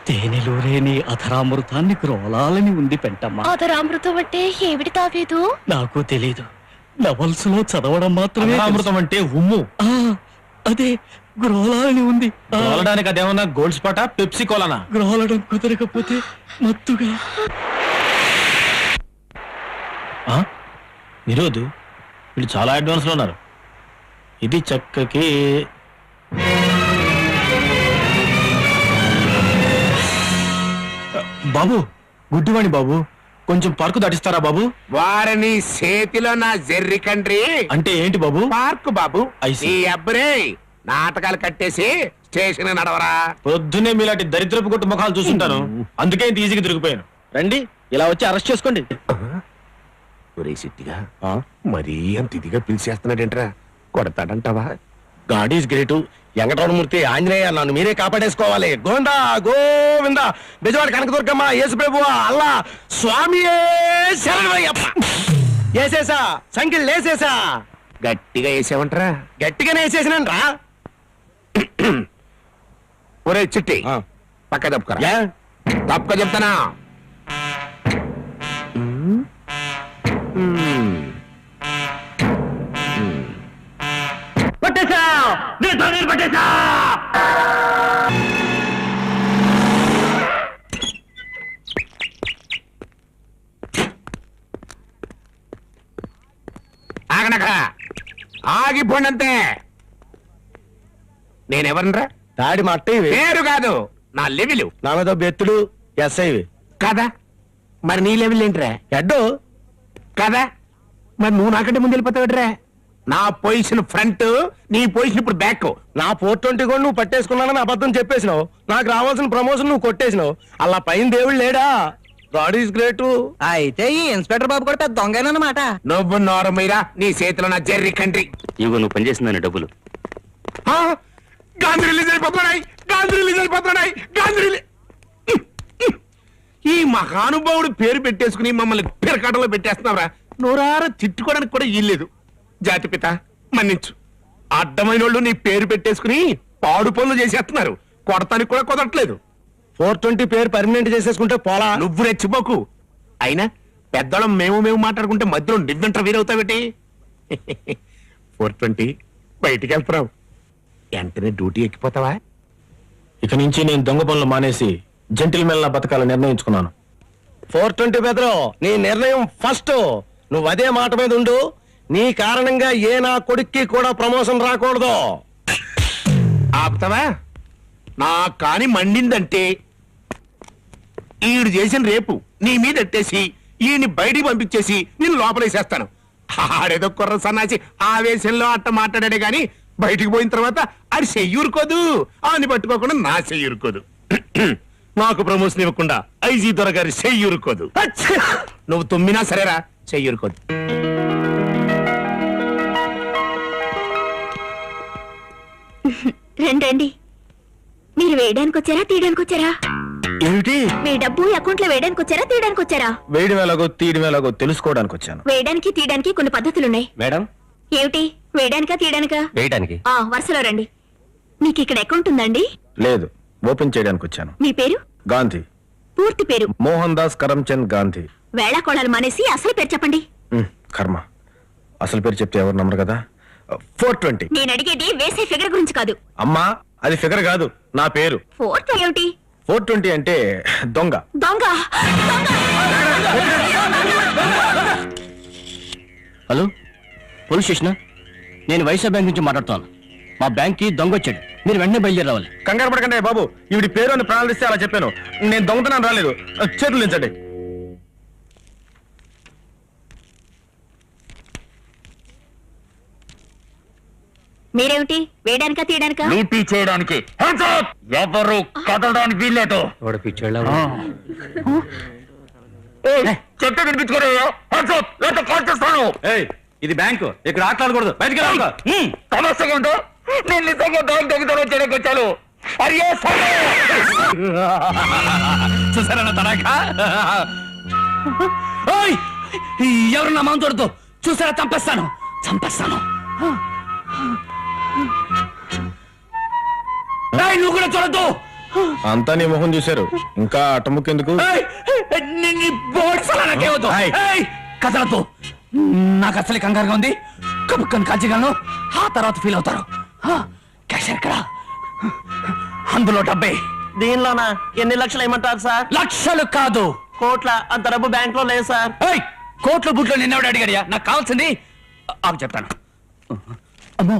తేనెలో లేని అధరామృతాన్ని గ్రోలాలని ఉంది పెంటమ్మ. అధరామృతం అంటే ఏమిటి తావేదు? నాకు తెలీదు, నవల్స్ లో చదవడం మాత్రమే. అమృతం అంటే ఉమ్ము. అదే గ్రోలాలని ఉంది. గ్రోలడానికి అదేమన్నా గోల్డ్ స్పాటా, పెప్సీ కోలానా? గ్రోలడం కుదరకపోతే మత్తుగా. నిరోధు, వీళ్ళు చాలా అడ్వాన్స్ లో ఉన్నారు. ఇది చక్కకి బాబు, గుడ్డివాణి బాబు, కొంచెం పార్కు దాటిస్తారా బాబు? వారిని చేతిలో నా జెర్రి కండ్రి అంటే ఏంటి బాబు? పార్కు బాబు. I see. ఈ అబ్బరే నాటకాలు కట్టేసి స్టేషన్ నడవరా. పొద్దున్నే మీలాంటి దరిద్రపు కొట్టు ముఖాలు చూస్తుంటాను, అందుకే ఇంత ఈజీగా దొరికిపోయాను. రండి, ఇలా వచ్చి అరెస్ట్ చేసుకోండి. ఒరే సిట్టిగా మరీ అంత ఇదిగా పిలిచేస్తున్నాడేంట్రా, కొడతాడంటావా? God is great. Venkataramanamurthy, Anjaneya, నన్ను మీరే కాపాడేసుకోవాలి. గోవిందా గోవింద, బెజవాడ కనకదుర్గమ్మ, యేసు ప్రభువా, అల్లా స్వామి శరణయ్యప్ప. వేసేసా, సంఖ్యలు లేసేసా. గట్టిగా వేసావంటరా? గట్టిగానే వేసేసినంట్రా. ఒరే చిట్టి, పక్క తప్పుకరా. తప్పుక చెప్తానా? ఆగనక ఆగిపోండంతే. నేనెవరనరా? తాడి మట్ట పేరు కాదు, నా లెవెలు. నా మీద బెత్తులు ఎస్ఐవి కదా, మరి నీ లెవెల్ ఏంట్రా? ఎడ్డు కదా, మరి నువ్వు నాకంటే ముందు వెళ్ళిపోతావుట్రా. నా పొజిషన్ ఫ్రంట్, నీ పొజిషన్ ఇప్పుడు బ్యాక్. నా 420 కూడా నువ్వు పట్టేసుకున్నానని అబద్ధం చెప్పేసినావు. నాకు రావాల్సిన ప్రమోషన్ నువ్వు కొట్టేసినావు. అలా పైన దేవుడు లేడా? God is great. అయితే ఈ ఇన్స్పెక్టర్ బాబు కూడా పెద్ద దొంగనమాట. నువ్వు నోరమీరా, నీ చేతిలో నా జెర్రీ కంట్రీ. ఇగో నువ్వు పనిచేసిందని డబ్బులు. గాంధీ రిలీజ్ అయిపోతున్నాయి, గాంధీ రిలీజ్ అయిపోతున్నాయి, గాంధీ రిలీజ్. ఈ మహానుభావుడు పేరు పెట్టేసుకుని మమ్మల్ని పిరకాటలో పెట్టేస్తున్నావురా. నోరారా తిట్టుకోవడానికి కూడా ఇల్లేదు. జాతిపిత మన్నించు. అడ్డమైన వాళ్ళు నీ పేరు పెట్టేసుకుని పాడు పనులు చేసేస్తున్నారు. కొడతానికి కూడా కుదరట్లేదు. 420 పేరు పర్మనెంట్ చేసేసుకుంటే పోలా. నువ్వు రెచ్చిపోకు. అయినా పెద్దోళ్ళం మేము మాట్లాడుకుంటే మధ్యలో నివ్వెంట్ర వీరవుతావేటి? 420 బయటికి వెళ్తున్నావు, వెంటనే డ్యూటీ ఎక్కిపోతావా? ఇక నుంచి నేను దొంగ పనులు మానేసి జెంటిల్ మెల్ల బతకాలని నిర్ణయించుకున్నాను. 420 బెదరు, నీ నిర్ణయం ఫస్ట్. నువ్వు అదే మాట మీద ఉండు. నీ కారణంగా ఏ నా కొడుక్కి కూడా ప్రమోషన్ రాకూడదు. ఆపుతావా? నా కాని మండిందంటే ఈడు చేసిన రేపు నీ మీద ఎట్టేసి ఈయన్ని బయటికి పంపించేసి నేను లోపలేసేస్తాను. ఆడేదో కుర్ర సన్నాసి ఆవేశంలో అట్ట మాట్లాడాడే గాని బయటికి పోయిన తర్వాత ఆడి చెయ్యూరుకోదు. ఆని పట్టుకోకుండా నా చెయ్యూరుకోదు. నాకు ప్రమోషన్ ఇవ్వకుండా ఐజీ దొరగారి చెయ్యూరుకోదు. నువ్వు తుమ్మినా సరేరా, చెయ్యూరుకోదు. రండి. మీరు వేయడానికి వచ్చారా తీయడానికి వచ్చారా? ఏమిటి? మీ డబ్బు అకౌంట్ లో వేయడానికి వచ్చారా తీయడానికి వచ్చారా? వేయడం ఎలాగో తీయడం ఎలాగో తెలుసుకోవడానికి వచ్చాను. వేయడానికి తీయడానికి కొన్ని పద్ధతులున్నాయి. మేడం, ఏమిటి? వేయడానికా తీయడానికా? వేయడానికి. వరుసలో రండి. మీకు ఇక్కడ అకౌంట్ ఉందండి? లేదు, ఓపెన్ చేయడానికి వచ్చాను. మీ పేరు? గాంధీ. పూర్తి పేరు? మోహన్ దాస్ కరమ్చంద్ గాంధీ. వేళాకోళాలు మానేసి అసలు పేరు చెప్పండి. కర్మ, అసలు పేరు చెప్తే ఎవరు నమ్మరు కదా. 420. నేను అడిగేది వేసే ఫిగర్ గురించి కాదు. అమ్మా, అది ఫిగర్ కాదు, నా పేరు. 420 ఏమిటి? 420 అంటే దొంగ. దొంగ? Hello, police station. నేను వైసా బ్యాంక్ నుంచి మాట్లాడుతాను. మా బ్యాంక్ కి దొంగ వచ్చాడు, మీరు వెంటనే బయలుదేరి రావాలి. కంగారు పడకండి బాబు, ఈవిడి పేరు అని ప్రారంభిస్తే అలా చెప్పాను. నేను దొంగతనం రాలేదు. చేతులు దించండి. మీరేమిటి? వేయడానికా తీయడానికా? డ్యూటీ చేయడానికి. ఎవరు కదలడానికి వీల్లేదు. చెట్టు కనిపించుకోరా, కాల్ చేస్తాను. ఇది బ్యాంకు, ఇక్కడ ఆటలాడకూడదు. బయటికి సమస్యగా ఉందో నేను నిజంగా బ్యాంక్ దొంగతనం చేయడానికి వచ్చాను. చూసారా తడాకా? ఎవరు నా మామ తోడుతో చూసారా? చంపేస్తాను. నువ్వు కూడా చూడద్దు. అంతా నీ మొహం చూశారు ఇంకా అట్టముక్కెందుకు కథలతో నాకు అసలు కంగారుగా ఉంది. కబుక్కని కాల్చగలను, ఆ తర్వాత ఫీల్ అవుతారు. క్యాష్ ఎక్కడ? అందులో 70. దీనిలోనా ఎన్ని లక్షలు ఏమంటారు సార్? లక్షలు కాదు, కోట్ల. అంత డబ్బు బ్యాంక్ లో లేదు సార్. కోట్ల బుట్లో నిన్నవాడు అడిగాడియా? నాకు కావాల్సింది ఆకు చెప్తాను. అమ్మో,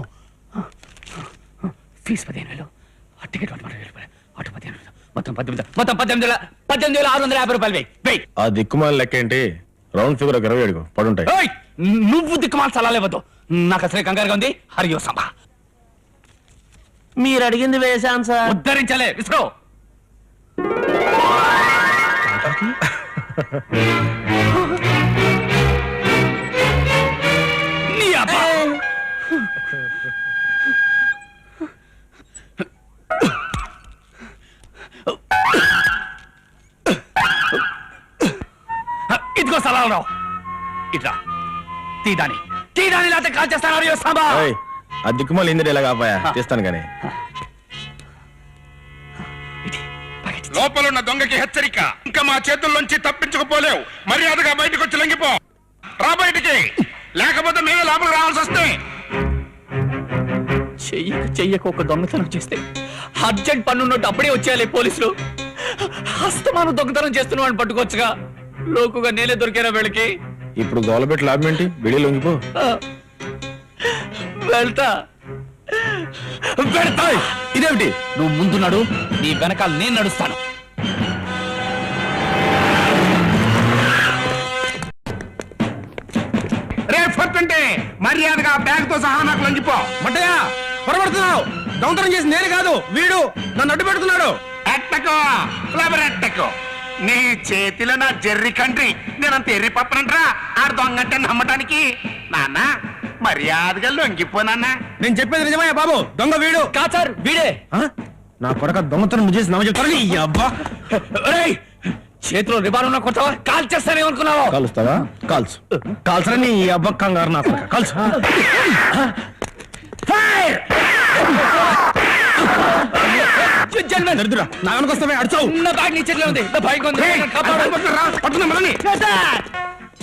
ఫీజు 15,000, టికెట్ 20,000, అటు 15,000, మొత్తం 18,650 రూపాయలు. వెయ్యి. ఆ దిక్కుమాల లెక్క ఏంటి? రౌండ్ ఫిగర్ 20 అడుగు పడుంటాయి. నువ్వు దిక్కుమాల చలాలేవద్దు, నాకు అసలే కంగారుగా ఉంది. హరియో సంభా మీరు అడిగింది వేశాను సార్. ఉద్ధరించలే, విసుకో. నీ అబ్బా. ఇదిగో సలాలరావు, ఇట్లా తీదాని లేకపోతే కాల్ చేస్తాను. హరియో సంభా. ఏయ్, ఆ దిక్కుమాల ఇందిరా ఇలా కాపాయా తీస్తాను కానీ. లోపల ఉన్న దొంగకి హెచ్చరిక, ఇంకా మా చేతుల్లోంచి తప్పించుకుపోలేవు. మర్యాదగా బయటకు వచ్చి లొంగిపో. రా బయటికి, లేకపోతే మేమే లోపలికి రావాల్సి వస్తే. చెయ్యక ఒక దొంగతనం చేస్తే అర్జెంట్ పన్నున్నట్టు అప్పుడే వచ్చేయాలి పోలీసులు. హస్తమానం దొంగతనం చేస్తున్న వాడిని పట్టుకోవచ్చుగా. లోకుగా నేలే దొరికారా వీళ్ళకి? ఇప్పుడు గోలబెట్టి లాభం ఏంటి? బిడి లొంగిపో. వెళ్తా. ఇదేమిటి? నువ్వు ముందున్నాడు, నీ వెనకాల నేను నడుస్తాను. రేపొద్దుంటే మర్యాదగా బ్యాగ్ తో సహా నాకు లొంగిపో. మట్టయ్యా, పొరపడుతున్నావు. దొంగతనం చేసి నేను కాదు, వీడు నన్ను అడ్డు పెడుతున్నాడు. ఎట్టకో ఎట్టకో, నీ చేతిలో నా జెర్రి కంట్రీ. నేనంత ఎర్రి పప్పనంట్రా ఆడు దొంగంటే నమ్మటానికి. నాన్న మర్యాదగా లొంగిపోనన్నా. నేను చెప్పేది నిజమయ్యా బాబు, దొంగ వీడు. కాదు సార్, వీడే. నా కొడక దొంగతనం చేసి నమ్మ చెప్తాను. ఈ అబ్బా, ఒరేయ్, చేతిలో రిబాన్ ఉన్న కొత్తవా? కాల్ చేస్తానేమనుకున్నావు? కాలుస్తావా? కాల్చు. కాల్సరని ఈ అబ్బ కంగారు నా కొడక. కాల్సు. దరిద్రుడా, నా వెనకొస్తావే, అడిచావు. నా బ్యాగ్ నీ చేతిలో ఉంది. నా బైక్ ఉంది.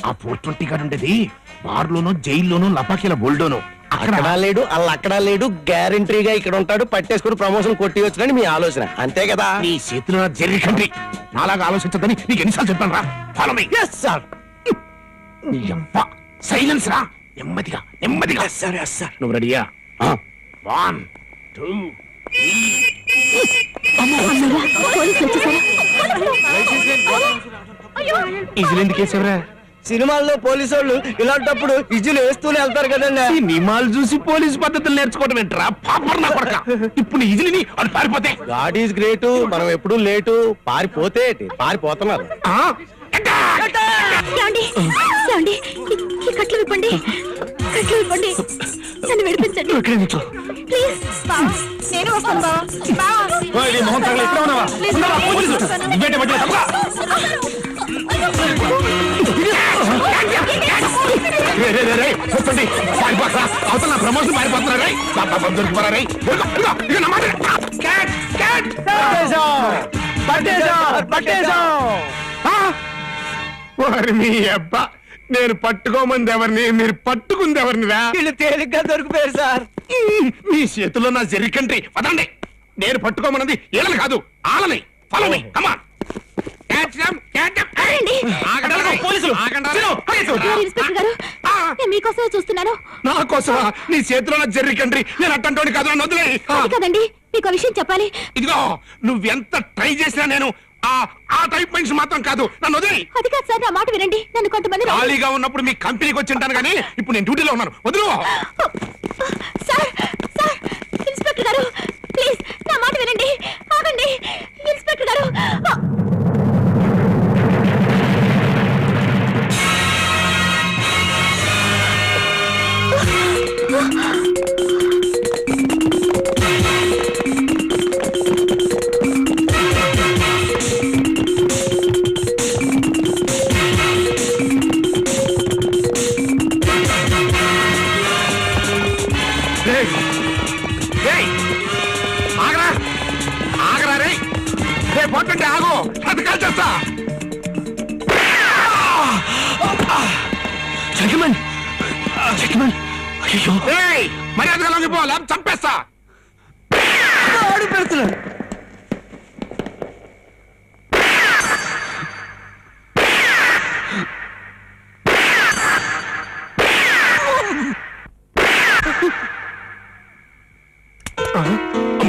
ఆ 420 గారు ఉండేది బార్లోనూ జైల్లోనూ లపాకీల గోల్డోను. అక్కడ లేడు, అలా అక్కడ లేడు, గ్యారంటీగా ఇక్కడ ఉంటాడు. పట్టేసుకుని ప్రమోషన్ కొట్టి వచ్చునని మీ ఆలోచన, అంతే కదా? నీ చేతిలో నా జెర్రి కంట్రీ. నాలాగా ఆలోచించదని నీకు ఎన్నిసార్లు చెప్పాను రా. Follow me. సార్. నీ అబ్బా సైలెన్స్ రా. నెమ్మదిగా సార్. నువ్వు రెడీయా? 1 2 పోలీసులు. సినిమాల్లో పోలీసు వాళ్ళు ఇలాంటప్పుడు ఇజ్జులు వేస్తూనే వెళ్తారు కదండి. సినిమాలు చూసి పోలీసు పద్ధతులు నేర్చుకోవడం ఏంట్రా పాపర్ నా కొడక. ఇప్పుడు ఇజిలిని అది పారిపోతే. గాడ్ ఈజ్ గ్రేట్, మనం ఎప్పుడు లేటు. పారిపోతే పారిపోతున్నారు. ఈ కట్లు విప్పండి, నన్ను విడిపించండి ప్లీజ్. నేను వస్తాను బావా. అవతల ప్రమోషన్ పారిపోతున్నారా? మీ అబ్బా, నేను పట్టుకోమంది ఎవరిని, మీరు పట్టుకుంది ఎవరినిరా? వీళ్ళు తేలిగ్గా దొరికిపోయారు సార్. మీ చేతుల్లో నా జెర్రీ కంట్రీ. పదండి. నేను పట్టుకోమన్నది ఏళ్ళని కాదు, ఆలని. Follow me, come on. Inspector గారు, నేను మీకోసమే చూస్తున్నాను. నా కోసమా? నీ చేతిలో నా జెర్రీ కంట్రీ. నేను అట్టంటోని కాదు, నన్ను వదిలేయ్. అది కదండి, మీకు విషయం చెప్పాలి. ఇదిగో, నువ్వెంత ట్రై చేసినా నేను ఆ టైప్ మనిషి మాత్రం కాదు, నన్ను వదిలేయ్. అది కాదు సార్, నా మాట వినండి. నన్ను కొంతమంది ఖాళీగా ఉన్నప్పుడు మీ కంపెనీకి వచ్చి ఉంటాను కానీ ఇప్పుడు నేను డ్యూటీలో ఉన్నాను. వదిలు. సార్, ఇన్స్పెక్టర్ గారు ప్లీజ్ నా మాట వినండి. ఆగండి ఇన్స్పెక్టర్ గారు. కొట్టండి ఆగు అది కాల్చేస్తా జగమన్ జగమన్ అయ్యో ఏయ్, మర్యాదగా లొంగిపో లేకపోతే చంపేస్తా ఆడు పెడుతున్నాడు.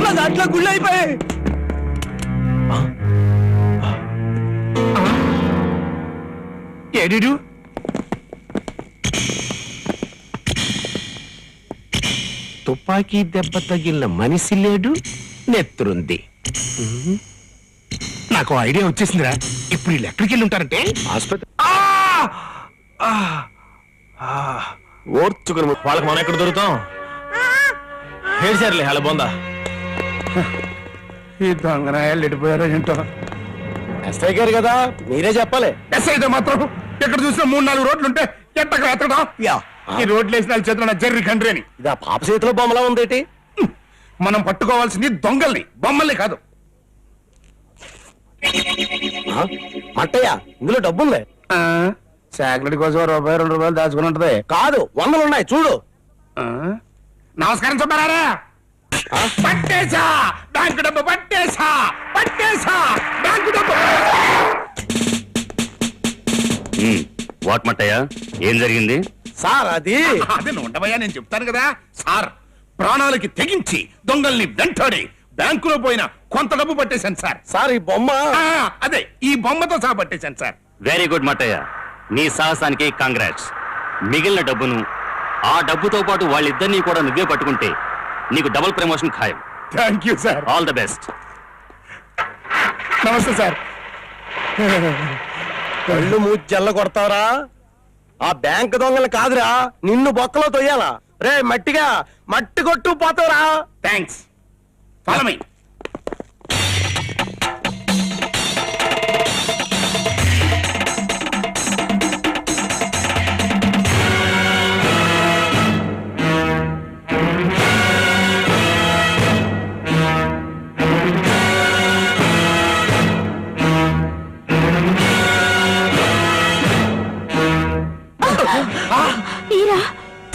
నా దాంట్లో గుళ్ళు అయిపోయాయి. ఏడిడు తుపాకీ దెబ్బ తగిలిన మనిషి లేడు నెత్తురుంది నాకు ఐడియా వచ్చేసిందిరా ఇప్పుడు వీళ్ళు ఎక్కడికి వెళ్ళి ఉంటారంటే ఆసుపత్రి ఓర్చుకుని వాళ్ళకి మనం ఎక్కడ దొరుకుతాం ఏడ్చారులే అలా బొందా ఈ దొంగనాయాలు ఎడిపోయారో ఏంటో ఎస్ఐ గారు కదా మీరే చెప్పాలి. ఎస్ అయితే మాత్రం ఎక్కడ చూసినా 3-4 రోడ్లు ఉంటే ఎట్టగా ఎత్తడా యా. ఈ రోడ్లు వేసిన వాళ్ళ చేతిలో జర్రి కండ్రి అని ఇది ఆ పాప చేతిలో బొమ్మలా ఉందేటి. మనం పట్టుకోవాల్సింది దొంగల్ని బొమ్మల్ని కాదు ఆ? మట్టయ్య ఇందులో డబ్బుంది. చాక్లెట్ కోసం ₹1-2 దాచుకుని ఉంటది కాదు 100 ఉన్నాయి చూడు. నమస్కారం చెప్పారా పట్టేశా బ్యాంకు డబ్బు పట్టేశా బ్యాంకు డబ్బు వాట్ మట్టయ్య ఏం జరిగింది? సార్ అది అదే ఉండబోయా నేను చెప్తాను కదా సార్ ప్రాణాలకి తెగించి దొంగల్ని వెంటాడి బ్యాంకులో పోయిన కొంత డబ్బు పట్టేశాను సార్ సార్ ఈ బొమ్మ అదే ఈ బొమ్మతో సహా పట్టేశాను సార్ వెరీ గుడ్ మట్టయ్య, నీ సాహసానికి కాంగ్రాట్స్. మిగిలిన డబ్బును ఆ డబ్బుతో పాటు వాళ్ళిద్దరినీ కూడా నువ్వే పట్టుకుంటే నీకు డబుల్ ప్రమోషన్ ఖాయం. Thank you sir all the best. నమస్తే సార్ కళ్ళు మూచి జల్ల కొడతావరా? ఆ బ్యాంక్ దొంగలు కాదురా నిన్ను బొక్కలో తొయ్యాలా. రే మట్టిగా మట్టి కొట్టు పోతావురా. థ్యాంక్స్ ఫాలో మీ మీరా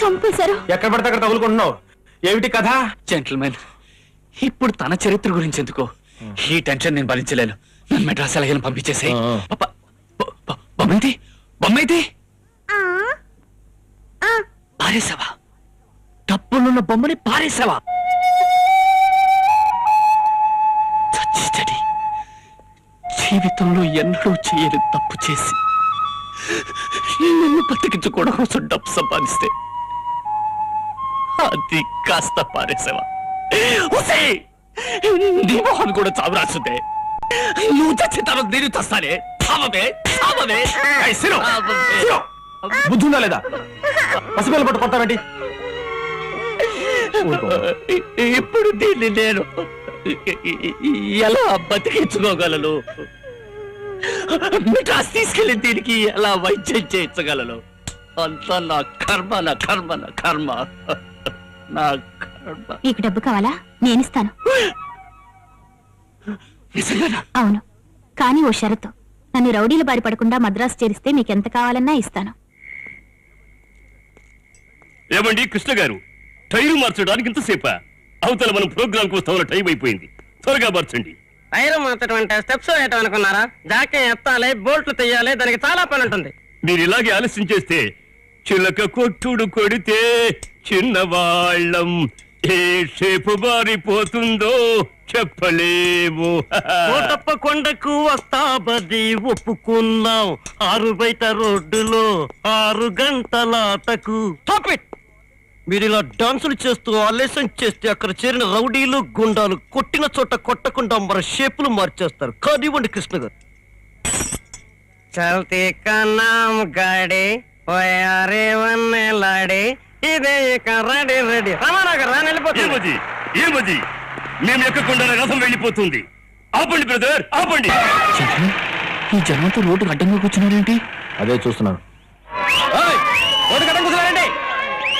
చంపేశారు. ఎక్కడ పడితే అక్కడ తగులుకుంటున్నావు ఏమిటి కథ? జెంటల్మెన్ ఇప్పుడు తన చరిత్ర గురించి ఎందుకో ఈ టెన్షన్ నేను భరించలేను. నన్ను మెడ్రాస్ ఎలాగైనా పంపించేసాయి. బొమ్మైతే పారేసావా? డబ్బులున్న బొమ్మని పారేసావా? చచ్చి జీవితంలో ఎన్నడూ చేయని తప్పు చేసి నన్ను బతికించుకోవడం కోసం డబ్బు సంపాదిస్తే అది కాస్త పారేసావా? నీ మొహన్ కూడా చావు రాసుంటే నువ్వు చచ్చిన తర్వాత నేను చస్తానే. బుద్ధి ఉందా లేదా? పసిపిల్ల పట్టు కొట్టావేంటి? ఇప్పుడు దీన్ని నేను ఎలా బతికించుకోగలను? మిఠాస్ తీసుకెళ్లి దీనికి ఎలా వైద్యం చేయించగలను? అంతా నా కర్మ. మీకు డబ్బు కావాలా? నేనిస్తాను. నిజంగానా? అవును, కానీ ఓ షరతు. నన్ను రౌడీల బారి పడకుండా మద్రాసు చేరిస్తే మీకెంత కావాలన్నా ఇస్తాను. ఏమండి కృష్ణ గారు, టైరు మార్చడానికి ఇంతసేపా? అవతల మనం ప్రోగ్రామ్ కు వస్తామన్న టైం అయిపోయింది, త్వరగా మార్చండి. టైర్ మార్చడం అంటే స్టెప్స్ వేయటం అనుకున్నారా? జాకే ఎత్తాలి, బోల్ట్లు తీయాలి, దానికి చాలా పని ఉంటుంది. మీరు ఇలాగే ఆలస్యం చేస్తే చిలక కొట్టుడు కొడితే చిన్నవాళ్ళం ఏ షేపు బారిపోతుందో చెప్పలేము. కోటప్ప కొండకు వస్తా బది ఒప్పుకున్నాం. 6 బయట రోడ్డులో 6 గంటలాటకు. Stop it! మీరు ఇలా డాన్సులు చేస్తూ ఆలస్యం చేస్తే అక్కడ చేరిన రౌడీలు గుండాలు కొట్టిన చోట కొట్టకుండా మన షేపులు మార్చేస్తారు. కానివ్వండి కృష్ణ గారు. చల్తీ కన్నాం గాడి పోయారే వన్నెలాడి ఇదే ఇక రెడీ రామానగర్ ఏమది ఏమది మేము ఎక్కకుండా రథం వెళ్ళిపోతుంది. ఆపండి బ్రదర్, ఆపండి. ఈ జనంతో రోడ్డు అడ్డంగా కూర్చున్నారేంటి? అదే చూస్తున్నాను.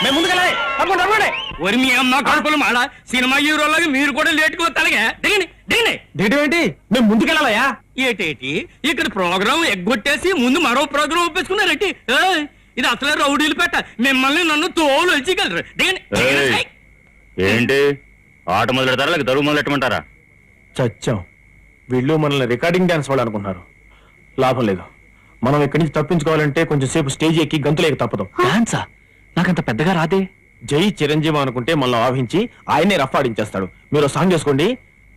మేము ముందుకెళ్ళాలి తప్పకుండా తప్పకుండా ఒరి మీ అమ్మ కడుపులు మాడ సినిమా హీరోలాగా మీరు కూడా లేటుకు వస్తారుగా దిగండి దిగండి దిగడం ఏంటి మేము ముందుకెళ్ళాలయ్యా ఏటేటి ఇక్కడ ప్రోగ్రాం ఎగ్గొట్టేసి ముందు మరో ప్రోగ్రాం ఒప్పేసుకున్నారేంటి ఏయ్, ఇది అసలే రౌడీలు పెట్ట మిమ్మల్ని నన్ను తోలు వచ్చగలరు దిగండి దిగండి. ఏంటి ఆట మొదలెడతారా లేక దరువు మొదలెట్టమంటారా చచ్చాం వీళ్ళు మనల్ని రికార్డింగ్ డాన్స్ వాళ్ళు అనుకుంటున్నారు లాభం లేదు మనం ఇక్కడి నుంచి తప్పించుకోవాలంటే కొంచెం సేపు స్టేజ్ ఎక్కి గంతులేక తప్పదు డాన్సా నాకంత పెద్దగా రాదే జై చిరంజీవి అనుకుంటే మనల్ని ఆహించి ఆయనే రఫ్ ఆడించేస్తాడు మీరు సాంగ్ చేసుకోండి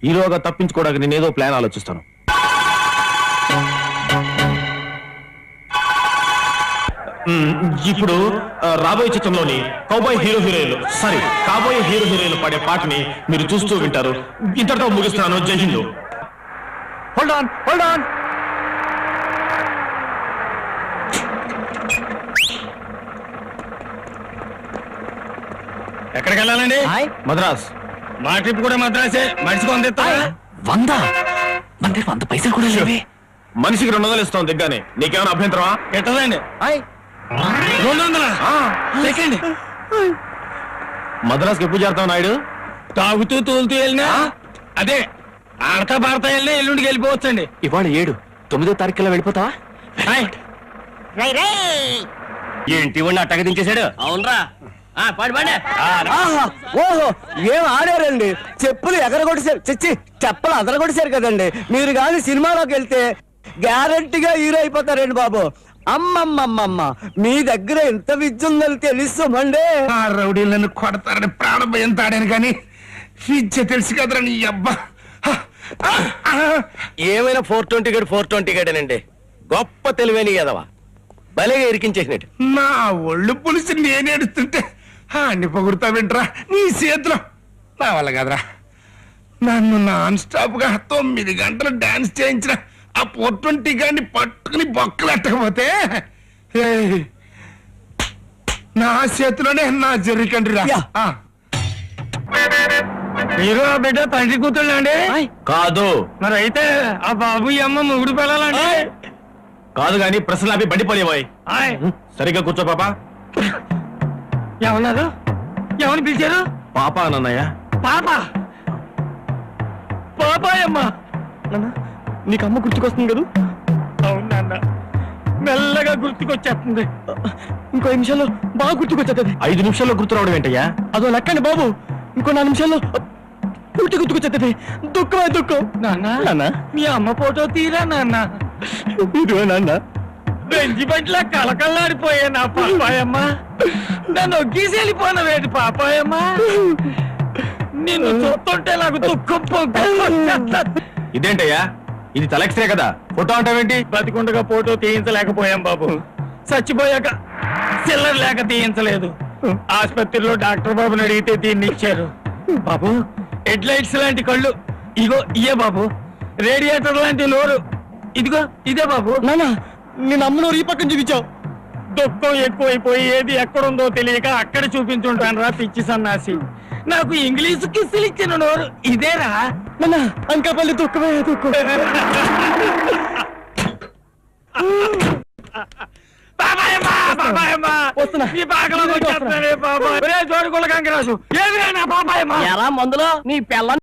హీరోగా తప్పించుకోవడానికి నేనేదో ప్లాన్ ఆలోచిస్తాను ఇప్పుడు రాబోయే చిత్రంలోని కాబోయే హీరో హీరోయిన్లు పాడే పాటని మీరు చూస్తూ వింటారు ఇంతటితో ముగిస్తున్నాను జై హింద్ హోల్డ్ ఆన్ ఎక్కడికి వెళ్ళాలండి మద్రాస్ మా ట్రిప్ కూడా మద్రాసే మనిషికి 100 మన దగ్గర 100 పైసలు కూడా లేవే మనిషికి 200 ఇస్తాం దిగ్గానే నీకేమైనా అభ్యంతరమా ఎట్టదండి 200 సెకండ్ మద్రాస్కి ఎప్పుడు చేరుతావు నాయుడు తాగుతూ తోలుతూ వెళ్ళినా అదే ఆడతా పాడతా వెళ్ళినా ఎల్లుండికి వెళ్ళిపోవచ్చండి ఇవాళ 9వ తారీఖులో వెళ్ళిపోతావా ఏంటి వాడిని అట్టగా దించేశాడు అవునరా పాడి పాడే ఓహో ఏం ఆడారండి చెప్పులు ఎగరగొట్టేశారు చచ్చి చెప్పలు అదరగొట్టేశారు కదండి మీరు కానీ సినిమాలోకి వెళ్తే గ్యారంటీగా హీరో అయిపోతారండి బాబు అమ్మమ్మమ్మమ్మ మీ దగ్గర ఎంత విద్య ఉందని తెలుస్తామండి ఆ రౌడీలు నన్ను కొడతారని ప్రాణభయం తాడాను కానీ విద్య తెలుసు కదరా నీ అబ్బా ఏమైనా 420 గడనండి గొప్ప తెలివైన ఎదవా భలేగా ఇరికించేసినట్టు నా ఒళ్ళు పులిసి నేను ఏడుస్తుంటే అన్ని పొగుడుతా వింటరా నీ చేతిలో నా వల్ల కదరా నన్ను నాన్ స్టాప్ గా 9 గంటలు డాన్స్ చేయించిన ఆ 420 గాన్ని పట్టుకుని బొక్కలు ఎట్టకపోతే ఏయ్, నా చేతిలోనే నా జర్రికండ్రి రా యా. మీరు ఆ బిడ్డ తండ్రి కూతుళ్ళు అండి కాదు మరి అయితే ఆ బాబు ఈ అమ్మ మొగుడు పెళ్ళాలండి కాదు గాని ప్రశ్నలు అవి బండిపోయేవాయి సరిగ్గా కూర్చో పాపా ఏమన్నారు ఎవరిని పిలిచారు పాప అన్నయ్య పాప పాపాయమ్మ నీకు అమ్మ గుర్తుకొస్తుంది కదా అవునన్న మెల్లగా గుర్తుకొచ్చేస్తుంది ఇంకో నిమిషాల్లో బాగా గుర్తుకొచ్చేస్తుంది 5 నిమిషాల్లో గుర్తు రావడం ఏంటయ్యా అదో లెక్కండి బాబు ఇంకో 4 నిమిషాల్లో పూర్తి గుర్తుకొచ్చేస్తుంది దుఃఖమే దుఃఖం నాన్న మీ అమ్మ ఫోటో తీరా నాన్న ఇదిగో నాన్న బెంజి బంట్లా కళకళలాడిపోయా నా పాపాయమ్మ నన్ను ఒగ్గీసి వెళ్ళిపోయినవేంటి పాపాయమ్మ నిన్ను చూస్తుంటే నాకు దుఃఖం పొంగుకొచ్చేస్తుంది. ఇదేంటయ్యా ఇది తలెక్స్రే కదా ఫోటో అంటావేంటి బతికుండగా ఫోటో తీయించలేకపోయాం బాబు చచ్చిపోయాక చిల్లర లేక తీయించలేదు ఆసుపత్రిలో డాక్టర్ బాబుని అడిగితే దీన్ని ఇచ్చారు బాబు హెడ్ లైట్స్ లాంటి కళ్ళు ఇగో ఇయే బాబు రేడియేటర్ లాంటి నోరు ఇదిగో ఇదే బాబు నాన్న నేను అమ్మనూరు ఈ పక్కన చూపించావు దుఃఖం ఎక్కువైపోయి ఏది ఎక్కడుందో తెలియక అక్కడ చూపించుంటాను రా పిచ్చి సన్నాసి నాకు ఇంగ్లీషు కిస్సులు ఇచ్చిన నోరు ఇదేరా నాన్న అంకపల్లి దుఃఖమే దుఃఖం వస్తున్నా ఈ బాగలో వచ్చేస్తున్నానే బాబా జోడుకుల కంకరాసు ఏది నా బాబాయమ్మ ఎలా మందులో నీ పిల్ల